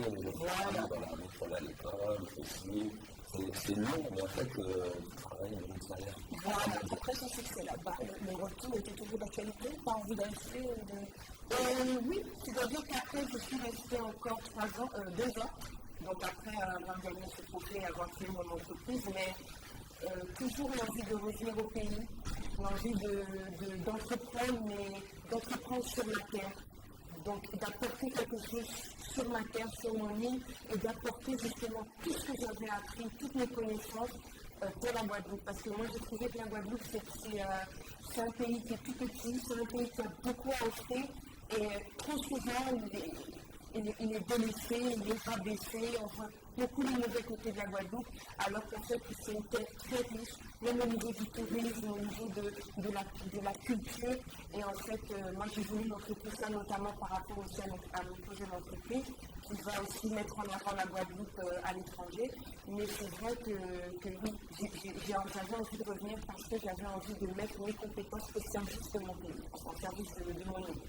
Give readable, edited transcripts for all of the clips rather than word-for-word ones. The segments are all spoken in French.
travail, dans la métropole à l'école, ceci. C'est long, mais en fait, tu travailles dans une salaire. Voilà, après ça c'est la base. Le retour était toujours d'actualité, pas envie d'acheter oui, c'est-à-dire qu'après je suis restée encore 2 ans. Donc après avoir gagné ce trophée et avoir créé mon entreprise, mais toujours l'envie de revenir au pays, l'envie d'entreprendre, mais d'entreprendre sur la terre. Donc d'apporter quelque chose sur ma terre, sur mon île, et d'apporter justement tout ce que j'avais appris, toutes mes connaissances pour la Guadeloupe. Parce que moi j'ai trouvé que la Guadeloupe c'est un pays qui est tout petit, c'est un pays qui a beaucoup à offrir, et trop souvent il est délaissé, il est rabaissé, on voit beaucoup les mauvais côtés de la Guadeloupe, alors qu'en fait c'est une terre très riche, même au niveau du tourisme, au niveau de la culture. Et en fait, moi j'ai voulu montrer tout ça, notamment par rapport aussi à mon projet d'entreprise, qui va aussi mettre en avant la Guadeloupe à l'étranger. Mais c'est vrai que oui, j'avais envie de revenir parce que j'avais envie de mettre mes compétences au service de mon pays, au service de mon île.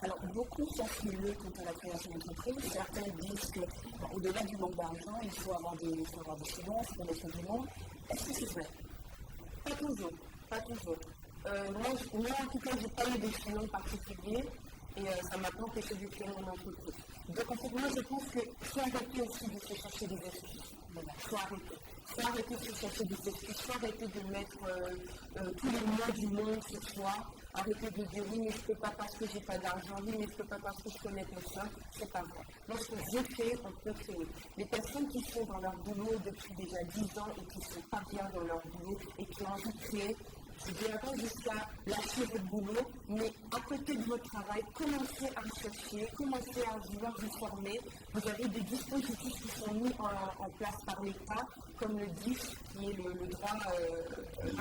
Alors, beaucoup sont frileux quant à la création d'entreprise. Certains disent qu'au-delà du manque d'argent, il faut avoir des finances, connaître du monde. Est-ce que c'est vrai? Pas toujours. Moi, en tout cas, je n'ai pas eu des filons particuliers et ça m'a pas empêché de créer mon entreprise. Donc, en fait, moi, je pense qu'il faut arrêter aussi de se chercher des excuses. Il faut arrêter de se chercher des excuses, faut arrêter de mettre tous les mots du monde sur soi. Arrêtez de dire oui, mais je ne peux pas parce que je n'ai pas d'argent, oui, mais je ne peux pas parce que je connais personne. C'est pas vrai. Lorsque je crée, on peut créer. Les personnes qui sont dans leur boulot depuis déjà 10 ans et qui ne sont pas bien dans leur boulot et qui ont envie de créer, je dirais pas jusqu'à lâcher votre boulot, mais à côté de votre travail, commencez à chercher, commencez à vouloir vous former. Vous avez des dispositifs qui sont mis en place par l'État, comme le DIF, qui est le droit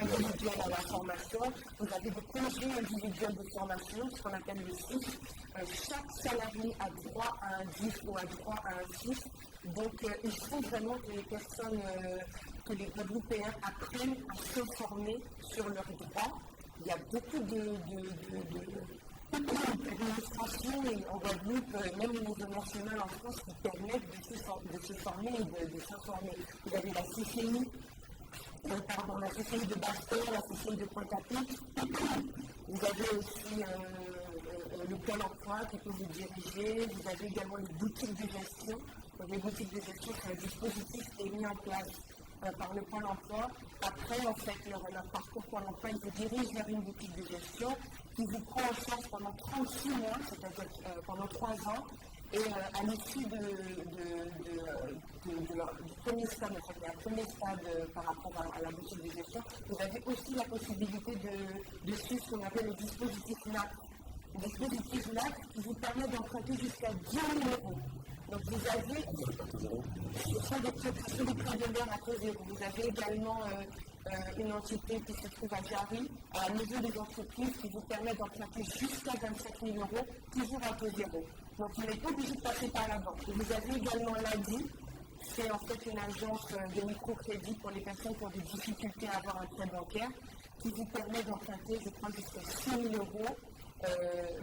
individuel à la formation. Vous avez des congés individuels de formation, ce qu'on appelle le CIF. Chaque salarié a droit à un DIF ou a droit à un CIF. Donc, il faut vraiment que les personnes, que les Guadeloupéens apprennent à se former sur leurs droits. Il y a beaucoup d'administrations en Guadeloupe, même au niveau national en France, qui permettent de se former et de s'informer. Vous avez la CCI, la CCI de Basse-Terre, la CCI de Pointe-à-Pitre. Vous avez aussi le Pôle emploi qui peut vous diriger. Vous avez également les boutiques de gestion. Donc, les boutiques de gestion, c'est un dispositif qui est mis en place par le Pôle emploi. Après, en fait, leur parcours Pôle emploi, ils vous dirigent vers une boutique de gestion qui vous prend en charge pendant 36 mois, c'est-à-dire pendant 3 ans. Et à l'issue du premier stade, en fait, il y a un premier stade par rapport à la boutique de gestion, vous avez aussi la possibilité de suivre ce qu'on appelle le dispositif NAP. Le dispositif NAP qui vous permet d'emprunter jusqu'à 10 000 €. Donc vous avez, ce sont des prêts de l'air à taux zéro. Vous avez également une entité qui se trouve à Jarry, à niveau des entreprises, qui vous permet d'emprunter jusqu'à 25 000 €, toujours à taux zéro. Donc vous n'êtes pas obligé de passer par la banque. Vous avez également l'ADI, c'est en fait une agence de microcrédit pour les personnes qui ont des difficultés à avoir un prêt bancaire, qui vous permet d'emprunter, je crois, jusqu'à 6 000 €.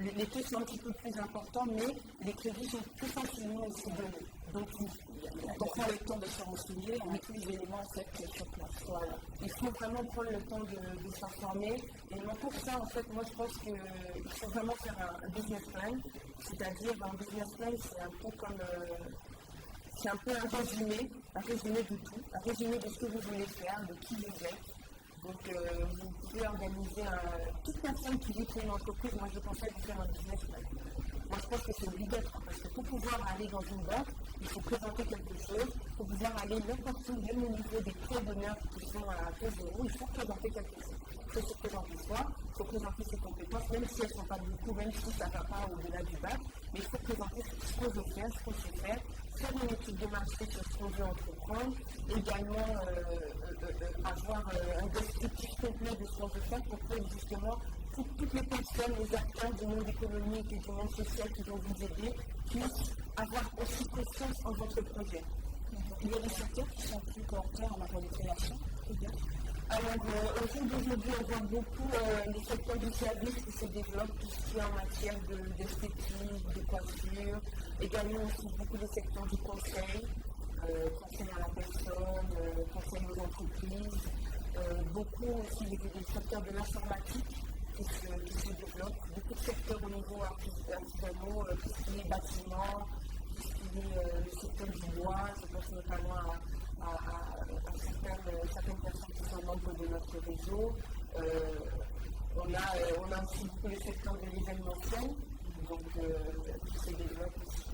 Les taux sont un petit peu plus importants, mais les crédits sont plus facilement aussi donnés. Donc, on prend le temps de se renseigner, on met tous les éléments en fait sur place. Voilà. Il faut vraiment prendre le temps de s'informer. Et pour ça, en fait, moi je pense qu'il faut vraiment faire un business plan. C'est-à-dire, un business plan, c'est un peu comme. C'est un peu un résumé de tout, un résumé de ce que vous voulez faire, de qui vous êtes. Donc, vous pouvez organiser toute personne qui veut créer une entreprise. Moi, je conseille de faire un business plan. Moi, je pense que c'est obligatoire parce que pour pouvoir aller dans une banque, il faut présenter quelque chose. Pour pouvoir aller n'importe où, même au niveau des prêts d'honneur qui sont à taux zéro, il faut présenter quelque chose. Il faut se présenter soi, il faut présenter ses compétences, même si elles ne sont pas beaucoup, même si ça ne va pas au-delà du bac. Mais il faut présenter ce qu'on veut faire, ce qu'on sait faire une étude de marché sur ce qu'on veut entreprendre, également avoir un descriptif complet de ce qu'on veut faire pour que justement toutes les personnes, les acteurs du monde économique et du monde social qui vont vous aider puissent avoir aussi confiance en votre projet. Il y a des secteurs qui sont plus porteurs en matière de création, Alors, au jour d'aujourd'hui, on voit beaucoup les secteurs du service qui se développent, tout ce qui est en matière d'esthétique, de coiffure, également aussi beaucoup les secteurs du conseil, conseil à la personne, conseil aux entreprises, beaucoup aussi les secteurs de l'informatique qui se développent, beaucoup de secteurs au niveau artisanaux, tout ce qui est bâtiment, tout ce qui est le secteur du bois, je pense notamment à certaines personnes qui sont membres de notre réseau. On a aussi beaucoup le secteur de l'événementiel, donc qui se développe aussi.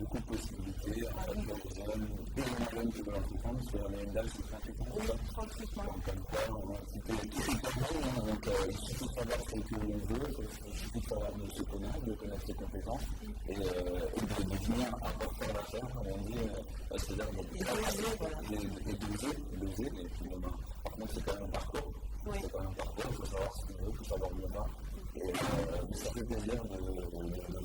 Beaucoup de possibilités, en fait, pour les jeunes, plus les jeunes qui veulent entreprendre, parce que la moyenne d'âge, c'est 38 ans. Oui, 38 ans. Donc, comme quoi, on a un petit peu tout ce qu'on donc il suffit de savoir ce que l'on veut, il suffit de savoir de se connaître, de connaître ses compétences, et de venir apporter à l'affaire, comme on dit, c'est-à-dire d'oser, mais finalement, par contre, c'est quand même un parcours. Oui. C'est quand même un parcours, il faut savoir ce qu'on veut, il faut savoir où on va. Et ça fait plaisir de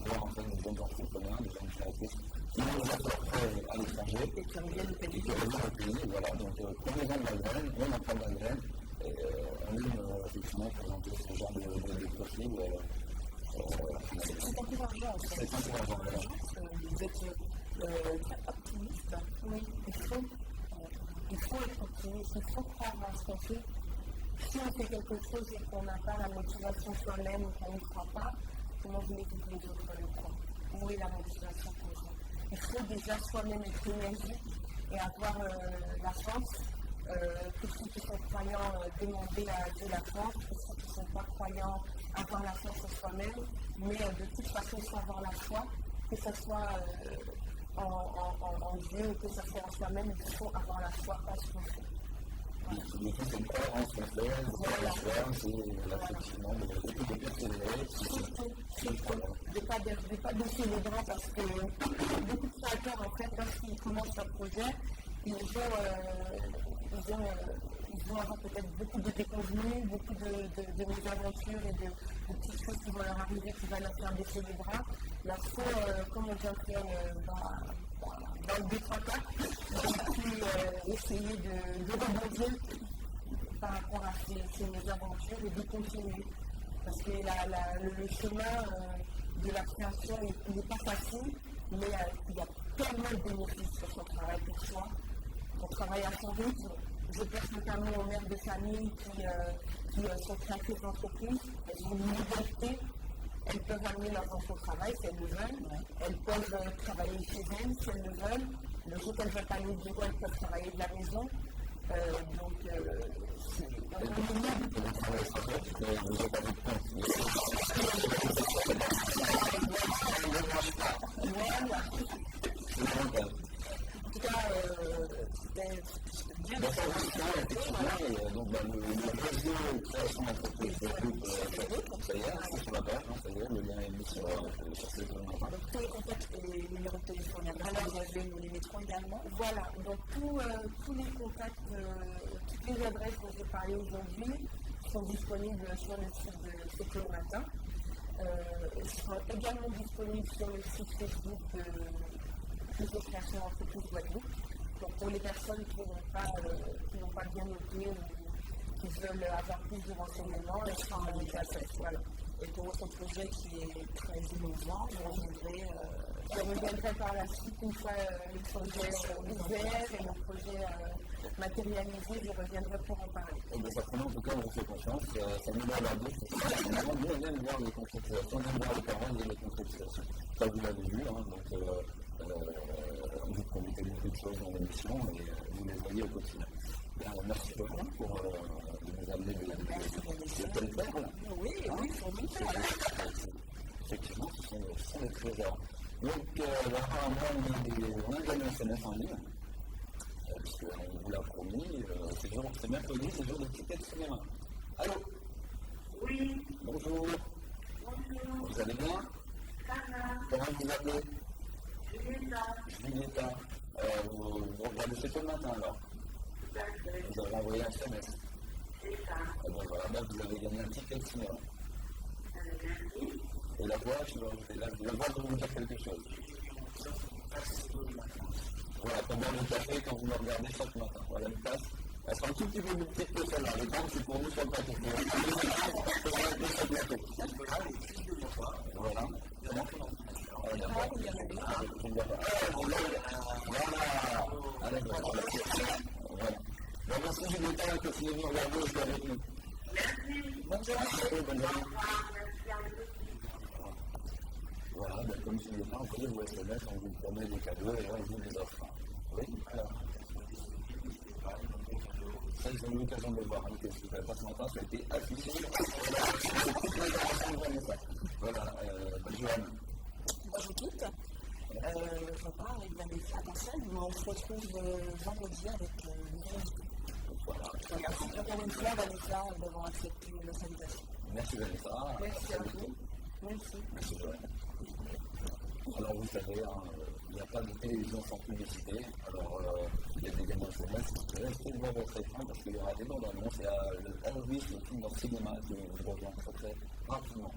voir en fait des jeunes entrepreneurs, des jeunes créatrices qui ont déjà fait à l'étranger et qui reviennent au pays. Voilà, donc prenez-en de la graine, on en prend de la graine et on aime effectivement présenter ce genre de profil. C'est encourageant. C'est encourageant. Vous êtes très optimiste. Oui, il faut être optimiste, il faut croire dans ce qu'on fait. Si on fait quelque chose et qu'on n'a pas la motivation soi-même ou qu'on n'y croit pas, comment voulez-vous que les autres le croient? Où est la motivation pour ça? Il faut déjà soi-même être énergique et avoir la force. Tous ceux qui sont croyants, demander à Dieu la force. Tous ceux qui ne sont pas croyants, avoir la force en soi-même. Mais de toute façon, il faut avoir la foi, que ce soit en Dieu ou que ce soit en soi-même, il faut avoir la foi en ce qu'on fait. Le tout, c'est une cohérence qu'on fait, c'est effectivement de persévérer. De pas baisser les bras parce que beaucoup de créateurs, en fait, lorsqu'ils commencent leur projet, ils vont avoir peut-être beaucoup de déconvenues, beaucoup de mésaventures et de petites choses qui vont leur arriver, qui vont leur faire baisser les bras. Il faut, comme on vient de faire dans le B34, essayer de rebondir par rapport à ces mésaventures et de continuer. Parce que le chemin de la création, il n'est pas facile, mais il y a tellement de bénéfices sur son travail pour soi. On travaille à son rythme. Je pense notamment aux mères de famille qui sont créatrices d'entreprise. Elles ont une liberté. Elles peuvent amener leurs enfants au travail si elles le veulent. Elles peuvent travailler chez elles si elles le veulent. Le jour qu'elles ne veulent pas aller au bureau, elles peuvent travailler de la maison. En tout cas, c'était bien. Donc, le réseau création d'entreprise de groupe, ça y est, c'est sur la page, ça y est, le lien est mis sur ce document. Donc, tous les contacts et les numéros de téléphone, nous les mettrons également. Voilà, donc tous les contacts, toutes les adresses dont j'ai parlé aujourd'hui sont disponibles sur le site de C'est le matin. Ils seront également disponibles sur le site Facebook de création d'entreprise Guadeloupe. Donc pour les personnes qui n'ont pas bien noté ou qui veulent avoir plus de renseignements, elles seront en déplacement. Voilà. Et pour votre projet qui est très innovant, je reviendrai par la suite une fois le projet ouvert et le projet matérialisé, je reviendrai pour en parler. En tout cas, on vous fait confiance, ça nous donne la bouche. Nous, on aime voir les concrétisations, on aime voir les paroles et les concrétisations. Ça, vous l'avez vu, hein, donc vous promettez beaucoup de choses dans l'émission et vous les voyez au quotidien. Merci beaucoup pour nous amener de telles perles. Oui, pour nous, effectivement, ce sont des trésors. Donc, apparemment, on a gagné un SMS en ligne, puisqu'on vous l'a promis, c'est mercredi, c'est jour de ticket de cinéma. Allô? Oui. Bonjour. Bonjour. Vous allez bien? Ça va. Comment vous appelez? Julieta. Vous regardez C'est le matin alors? Tout à fait. Vous avez envoyé un SMS. C'est ça. Et bien voilà, là vous avez gagné un ticket de cinéma. Merci. Et la voix, la voix doit vous dire quelque chose. Voilà, pendant le café, quand vous me regardez chaque matin. Voilà une place Elles sont un tout petit peu plus petites que celle-là. Les grandes, c'est pour nous sur le plateau. Voilà. Merci du temps que vous venez regarder aussi avec nous. Bonne journée. Bonne journée. Voilà, comme je l'ai dit, envoyez vos SMS, on vous promet des cadeaux et on vous les offre. Oui, alors. Ça, ils ont eu l'occasion de le voir, que je ne savais pas ce matin, ça a été affiché. C'est toute l'intervention de Vanessa. Voilà, bonne journée. Bonjour toutes. Je repars avec Vanessa Marcel, mais on se retrouve vendredi avec une nouvelle invitée. Voilà. Merci encore une fois, Vanessa, d'avoir accepté notre invitation. Merci Vanessa. Merci à vous. Merci. Merci Joël. Alors vous savez, il n'y a pas de télévision sans publicité. Alors il y a des gamins de jeunesse. Restez devant votre écran parce qu'il y aura des bandes annonces. Il y a le Elvis, le film dans le cinéma qui vous rejoint très rapidement.